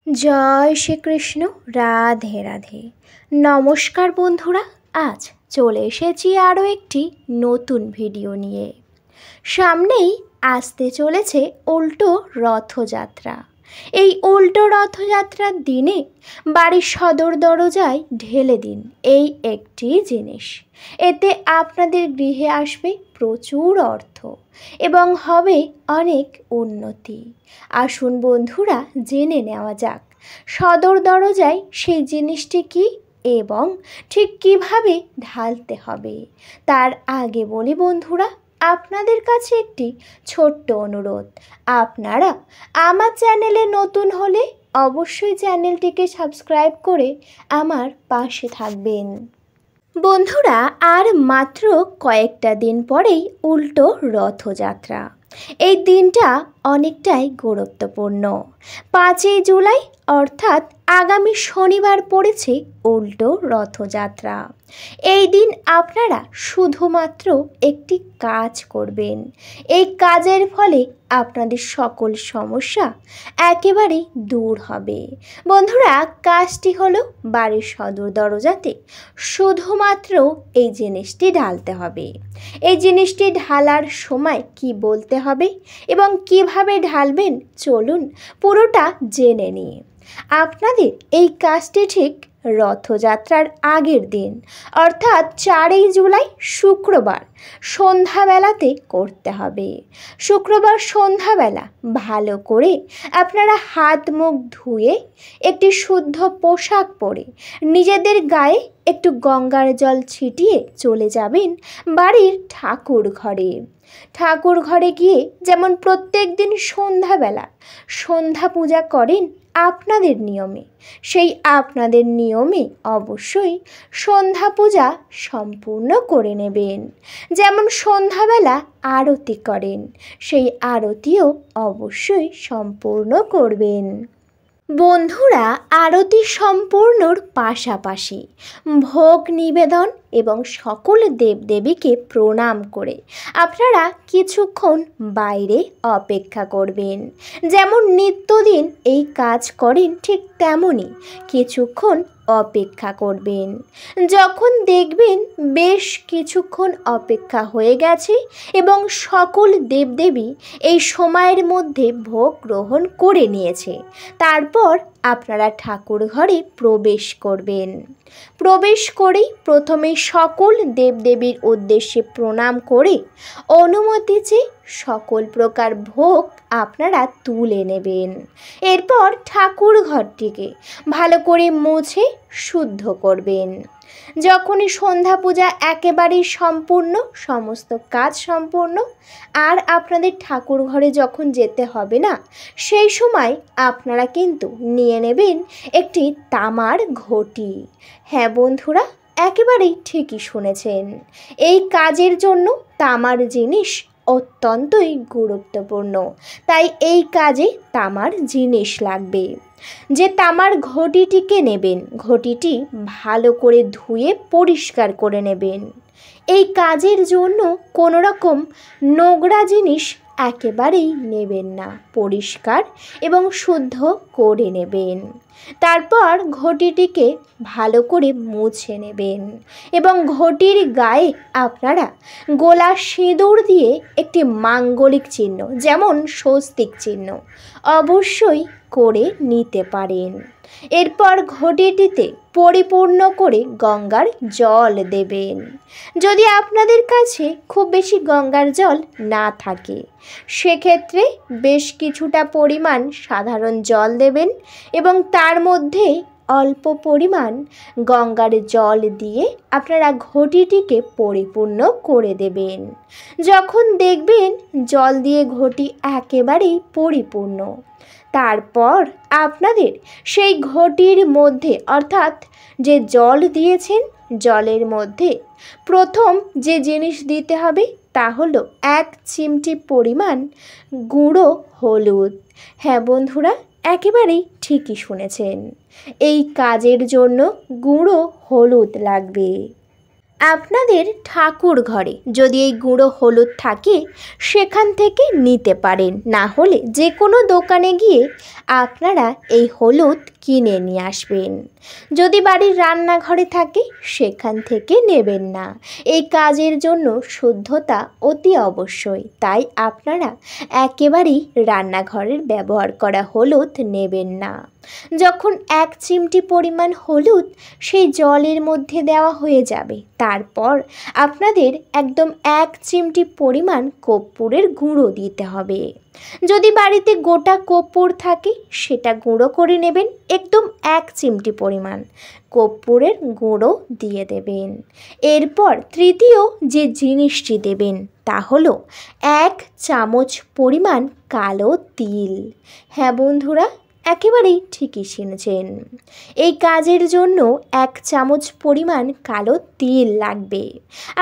জয় শ্রীকৃষ্ণ। রাধে রাধে। নমস্কার বন্ধুরা, আজ চলে এসেছি আরও একটি নতুন ভিডিও নিয়ে। সামনেই আসতে চলেছে উল্টো রথযাত্রা। এই উল্টো রথযাত্রার দিনে বাড়ির সদর দরজায় ঢেলে দিন এই একটি জিনিস। এতে আপনাদের গৃহে আসবে প্রচুর অর্থ এবং হবে অনেক উন্নতি। আসুন বন্ধুরা, জেনে নেওয়া যাক সদর দরজায় সেই জিনিসটি কি এবং ঠিক কিভাবে ঢালতে হবে। তার আগে বলি বন্ধুরা, আপনাদের কাছে একটি ছোট্ট অনুরোধ, আপনারা আমার চ্যানেলে নতুন হলে অবশ্যই চ্যানেলটিকে সাবস্ক্রাইব করে আমার পাশে থাকবেন। বন্ধুরা, আর মাত্র কয়েকটা দিন পরেই উল্টো রথযাত্রা। এই দিনটা অনেকটাই গুরুত্বপূর্ণ। 5ই জুলাই অর্থাৎ আগামী শনিবার পড়েছে উল্টো রথযাত্রা। এই দিন আপনারা শুধুমাত্র একটি কাজ করবেন। এই কাজের ফলে আপনাদের সকল সমস্যা একেবারেই দূর হবে। বন্ধুরা, কাজটি হলো বাড়ির সদর দরজাতে শুধুমাত্র এই জিনিসটি ঢালতে হবে। এই জিনিসটি ঢালার সময় কি বলতে হবে এবং কিভাবে ঢালবেন, চলুন পুরোটা জেনে নিই। আপনাদের এই কাজটি ঠিক রথযাত্রার আগের দিন অর্থাৎ 4ই জুলাই শুক্রবার সন্ধ্যাবেলাতে করতে হবে। শুক্রবার সন্ধ্যাবেলা ভালো করে আপনারা হাত মুখ ধুয়ে একটি শুদ্ধ পোশাক পরে নিজেদের গায়ে একটু গঙ্গার জল ছিটিয়ে চলে যাবেন বাড়ির ঠাকুর ঘরে। ঠাকুর ঘরে গিয়ে যেমন প্রত্যেক দিন সন্ধ্যাবেলা সন্ধ্যা পূজা করেন আপনাদের নিয়মে, সেই আপনাদের নিয়মে অবশ্যই সন্ধ্যা পূজা সম্পূর্ণ করে নেবেন। যেমন সন্ধ্যাবেলা আরতি করেন, সেই আরতিও অবশ্যই সম্পূর্ণ করবেন। বন্ধুরা, আরতি সম্পূর্ণর পাশাপাশি ভোগ নিবেদন এবং সকল দেবদেবীকে প্রণাম করে আপনারা কিছুক্ষণ বাইরে অপেক্ষা করবেন। যেমন নিত্যদিন এই কাজ করেন ঠিক তেমনই কিছুক্ষণ অপেক্ষা করবেন। যখন দেখবেন বেশ কিছুক্ষণ অপেক্ষা হয়ে গেছে এবং সকল দেবদেবী এই সময়ের মধ্যে ভোগ গ্রহণ করে নিয়েছে, তারপর আপনারা ঠাকুর ঘরে প্রবেশ করবেন। প্রবেশ করেই প্রথমে সকল দেবদেবীর উদ্দেশ্যে প্রণাম করে অনুমতি চেয়ে সকল প্রকার ভোগ আপনারা তুলে নেবেন। এরপর ঠাকুর ঘরটিকে ভালো করে মুছে শুদ্ধ করবেন। যখনই সন্ধ্যা পূজা একেবারেই সম্পূর্ণ, সমস্ত কাজ সম্পূর্ণ, আর আপনাদের ঠাকুর ঘরে যখন যেতে হবে না, সেই সময় আপনারা কিন্তু নিয়ে নেবেন একটি তামার ঘটি। হ্যাঁ বন্ধুরা, একেবারেই ঠিকই শুনেছেন। এই কাজের জন্য তামার জিনিস অত্যন্তই গুরুত্বপূর্ণ, তাই এই কাজে তামার জিনিস লাগবে। যে তামার ঘটিটিকে নেবেন, ঘটিটি ভালো করে ধুয়ে পরিষ্কার করে নেবেন। এই কাজের জন্য কোনো রকম নোংরা জিনিস একেবারেই নেবেন না, পরিষ্কার এবং শুদ্ধ করে নেবেন। তারপর ঘটিটিকে ভালো করে মুছে নেবেন এবং ঘটির গায়ে আপনারা গোলা সিঁদুর দিয়ে একটি মাঙ্গলিক চিহ্ন, যেমন স্বস্তিক চিহ্ন, অবশ্যই করে নিতে পারেন। এরপর ঘটিটিতে পরিপূর্ণ করে গঙ্গার জল দেবেন। যদি আপনাদের কাছে খুব বেশি গঙ্গার জল না থাকে, সেক্ষেত্রে বেশ কিছুটা পরিমাণ সাধারণ জল দেবেন এবং তার মধ্যে অল্প পরিমাণ গঙ্গার জল দিয়ে আপনারা ঘটিটিকে পরিপূর্ণ করে দেবেন। যখন দেখবেন জল দিয়ে ঘটি একেবারেই পরিপূর্ণ, তারপর আপনাদের সেই ঘটির মধ্যে অর্থাৎ যে জল দিয়েছেন, জলের মধ্যে প্রথম যে জিনিস দিতে হবে তা হলো 1 চিমটি পরিমাণ গুঁড়ো হলুদ। হ্যাঁ বন্ধুরা, একেবারেই ঠিকই শুনেছেন, এই কাজের জন্য গুঁড়ো হলুদ লাগবে। আপনাদের ঠাকুর ঘরে যদি এই গুঁড়ো হলুদ থাকে সেখান থেকে নিতে পারেন, না হলে যে কোনো দোকানে গিয়ে আপনারা এই হলুদ কিনে নিয়ে আসবেন। যদি বাড়ির রান্নাঘরে থাকে সেখান থেকে নেবেন না, এই কাজের জন্য শুদ্ধতা অতি অবশ্যই, তাই আপনারা একেবারেই রান্নাঘরের ব্যবহার করা হলুদ নেবেন না। যখন 1 চিমটি পরিমাণ হলুদ সেই জলের মধ্যে দেওয়া হয়ে যাবে, তারপর আপনাদের একদম 1 চিমটি পরিমাণ কর্পূরের গুঁড়ো দিতে হবে। যদি বাড়িতে গোটা কর্পূর থাকে সেটা গুঁড়ো করে নেবেন, একদম 1 চিমটি পরিমাণ কর্পূরের গুঁড়ো দিয়ে দেবেন। এরপর তৃতীয় যে জিনিসটি দেবেন তা হলো 1 চামচ পরিমাণ কালো তিল। হ্যাঁ বন্ধুরা, একেবারেই ঠিকই শুনেছেন, এই কাজের জন্য 1 চামচ পরিমাণ কালো তিল লাগবে।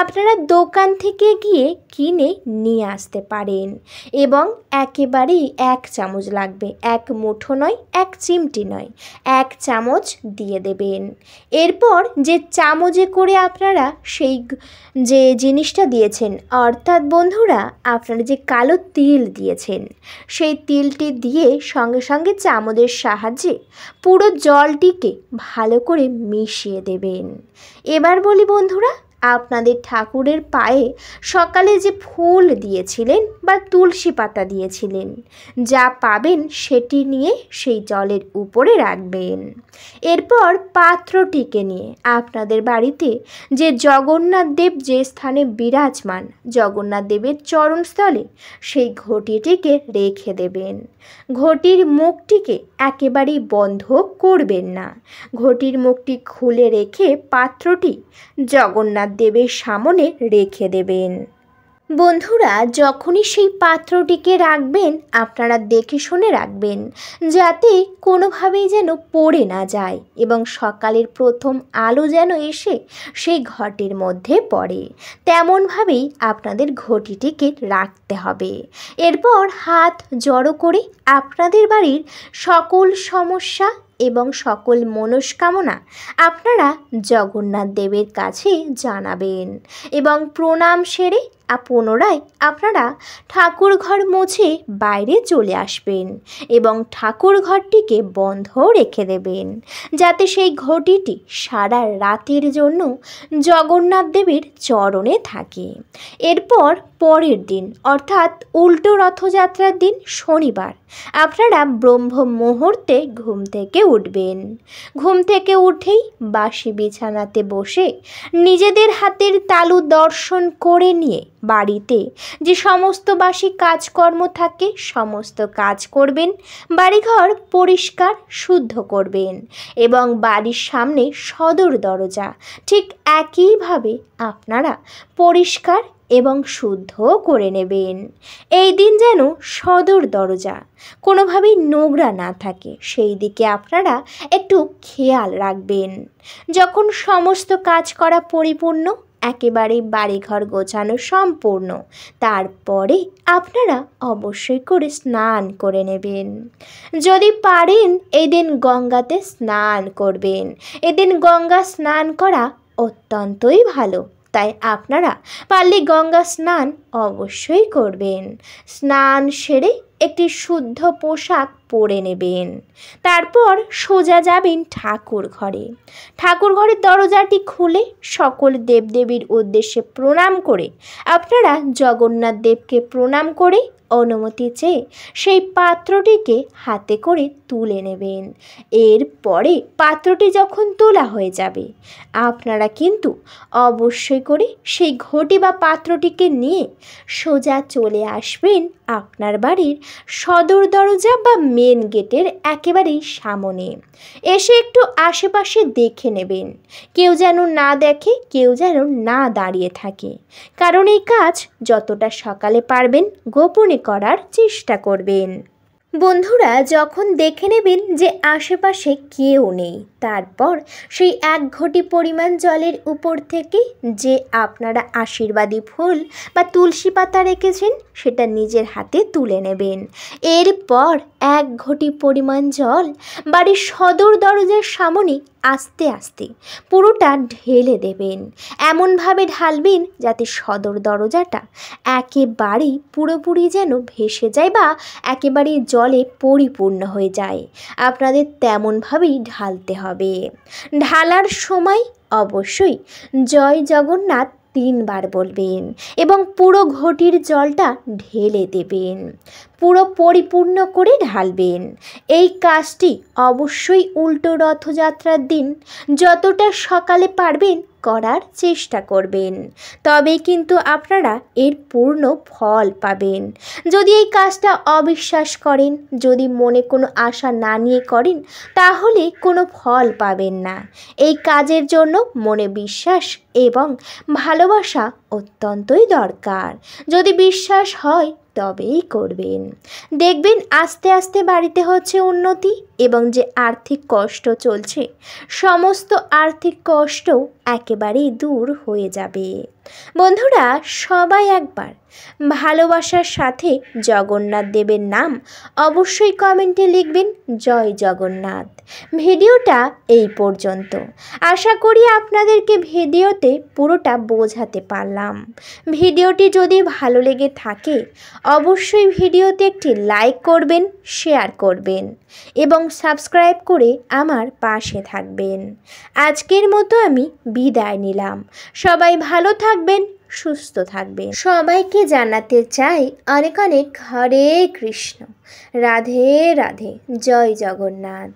আপনারা দোকান থেকে গিয়ে কিনে নিয়ে আসতে পারেন এবং একেবারেই 1 চামচ লাগবে, 1 মুঠো নয়, 1 চিমটি নয়, 1 চামচ দিয়ে দেবেন। এরপর যে চামচে করে আপনারা সেই যে জিনিসটা দিয়েছেন, অর্থাৎ বন্ধুরা আপনারা যে কালো তিল দিয়েছেন সেই তিলটি দিয়ে সঙ্গে সঙ্গে চামচের সাহায্যে পুরো জলটিকে ভালো করে মিশিয়ে দেবেন। এবার বলি বন্ধুরা, আপনাদের ঠাকুরের পায়ে সকালে যে ফুল দিয়েছিলেন বা তুলসী পাতা দিয়েছিলেন, যা পাবেন সেটি নিয়ে সেই জলের উপরে রাখবেন। এরপর পাত্রটিকে নিয়ে আপনাদের বাড়িতে যে জগন্নাথ দেব যে স্থানে বিরাজমান, জগন্নাথ দেবের চরণস্থলে সেই ঘটিটিকে রেখে দেবেন। ঘটির মুখটিকে একেবারেই বন্ধ করবেন না, ঘটির মুখটি খুলে রেখে পাত্রটি জগন্নাথ দেবের সামনে রেখে দেবেন। বন্ধুরা, যখনই সেই পাত্রটিকে রাখবেন আপনারা দেখে শুনে রাখবেন যাতে কোনোভাবেই যেন পড়ে না যায় এবং সকালের প্রথম আলো যেন এসে সেই ঘটির মধ্যে পড়ে, তেমনভাবেই আপনাদের ঘটিটিকে রাখতে হবে। এরপর হাত জড়ো করে আপনাদের বাড়ির সকল সমস্যা এবং সকল মনস্কামনা আপনারা জগন্নাথ দেবের কাছে জানাবেন এবং প্রণাম সেরে পুনরায় আপনারা ঠাকুর ঘর মুছে বাইরে চলে আসবেন এবং ঠাকুর ঘরটিকে বন্ধ রেখে দেবেন যাতে সেই ঘটিটি সারা রাতের জন্য জগন্নাথ দেবের চরণে থাকে। এরপর পরের দিন অর্থাৎ উল্টো রথযাত্রার দিন শনিবার আপনারা ব্রহ্ম মুহূর্তে ঘুম থেকে উঠবেন। ঘুম থেকে উঠেই বাসি বিছানাতে বসে নিজেদের হাতের তালু দর্শন করে নিয়ে বাড়িতে যে সমস্ত বাসি কাজকর্ম থাকে সমস্ত কাজ করবেন, বাড়িঘর পরিষ্কার শুদ্ধ করবেন এবং বাড়ির সামনে সদর দরজা ঠিক একইভাবে আপনারা পরিষ্কার এবং শুদ্ধ করে নেবেন। এই দিন যেন সদর দরজা কোনোভাবেই নোংরা না থাকে সেই দিকে আপনারা একটু খেয়াল রাখবেন। যখন সমস্ত কাজ করা পরিপূর্ণ, একেবারে বাড়িঘর গোছানো সম্পূর্ণ, তারপরে আপনারা অবশ্যই করে স্নান করে নেবেন। যদি পারেন এদিন গঙ্গাতে স্নান করবেন, এদিন গঙ্গা স্নান করা অত্যন্তই ভালো, তাই আপনারা পারলে গঙ্গা স্নান অবশ্যই করবেন। স্নান সেরে একটি শুদ্ধ পোশাক পরে নেবেন, তারপর সোজা যাবেন ঠাকুর ঘরে। ঠাকুর ঘরের দরজাটি খুলে সকল দেবদেবীর উদ্দেশ্যে প্রণাম করে আপনারা জগন্নাথ দেবকে প্রণাম করে অনুমতি চেয়ে সেই পাত্রটিকে হাতে করে তুলে নেবেন। এরপরে পাত্রটি যখন তোলা হয়ে যাবে আপনারা কিন্তু অবশ্যই করে সেই ঘটি বা পাত্রটিকে নিয়ে সোজা চলে আসবেন আপনার বাড়ির সদর দরজা বা মেন গেটের একেবারেই সামনে। এসে একটু আশেপাশে দেখে নেবেন, কেউ যেন না দেখে, কেউ যেন না দাঁড়িয়ে থাকে, কারণ এই কাজ যতটা সকালে পারবেন গোপনে করার চেষ্টা করবেন। বন্ধুরা, যখন দেখে নেবেন যে আশেপাশে কেউ নেই, তারপর সেই 1 ঘটি পরিমাণ জলের উপর থেকে যে আপনারা আশীর্বাদী ফুল বা তুলসী পাতা রেখেছেন সেটা নিজের হাতে তুলে নেবেন। এরপর 1 ঘটি পরিমাণ জল বাড়ির সদর দরজার সামনে আস্তে আস্তে পুরোটা ঢেলে দেবেন। এমনভাবে ঢালবেন যাতে সদর দরজাটা একেবারেই পুরোপুরি যেন ভেসে যায় বা একেবারে জলে পরিপূর্ণ হয়ে যায়। আপনাদের তেমনভাবেই ঢালতে হবে। ঢালার সময় অবশ্যই জয় জগন্নাথ 3 বার বলবেন এবং পুরো ঘটির জলটা ঢেলে দেবেন। পুরো পরিপূর্ণ করে ঢালবেন। এই কাজটি অবশ্যই উল্টো রথযাত্রার দিন যতটা সকালে পারবেন করার চেষ্টা করবেন, তবেই কিন্তু আপনারা এর পূর্ণ ফল পাবেন। যদি এই কাজটা অবিশ্বাস করেন, যদি মনে কোনো আশা না নিয়ে করেন, তাহলে কোনো ফল পাবেন না। এই কাজের জন্য মনে বিশ্বাস এবং ভালোবাসা অত্যন্তই দরকার। যদি বিশ্বাস হয় তবেই করবেন। দেখবেন আস্তে আস্তে বাড়িতে হচ্ছে উন্নতি এবং যে আর্থিক কষ্ট চলছে সমস্ত আর্থিক কষ্ট একেবারেই দূর হয়ে যাবে। বন্ধুরা, সবাই একবার ভালোবাসার সাথে জগন্নাথ দেবের নাম অবশ্যই কমেন্টে লিখবেন জয় জগন্নাথ। ভিডিওটা এই পর্যন্ত। আশা করি আপনাদেরকে ভিডিওতে পুরোটা বোঝাতে পারলাম। ভিডিওটি যদি ভালো লেগে থাকে অবশ্যই ভিডিওতে একটি লাইক করবেন, শেয়ার করবেন এবং সাবস্ক্রাইব করে আমার পাশে থাকবেন। আজকের মতো আমি বিদায় নিলাম। সবাই ভালো থাকবেন, সুস্থ থাকবেন। সবাইকে জানাতে চাই অনেক অনেক হরে কৃষ্ণ, রাধে রাধে, জয় জগন্নাথ।